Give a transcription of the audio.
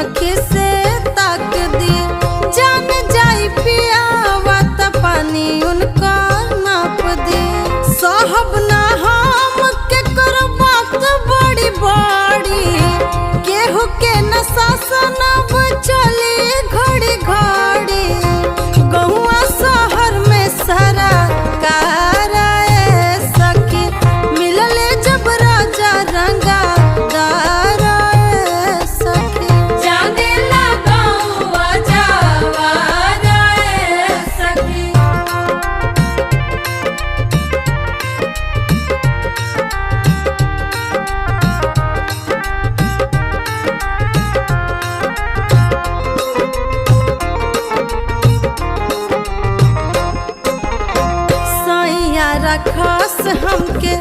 आँखी से ताक दी जान जाई पियावा त पानी उनका नाप दी साहब ना हम के करो बात बड़ी बड़ी केहू के न शासन अब चली घड़ी घड़ी गहुआ शहर में सारा काराए सखी मिलले जब राजा रंगा रखस हमके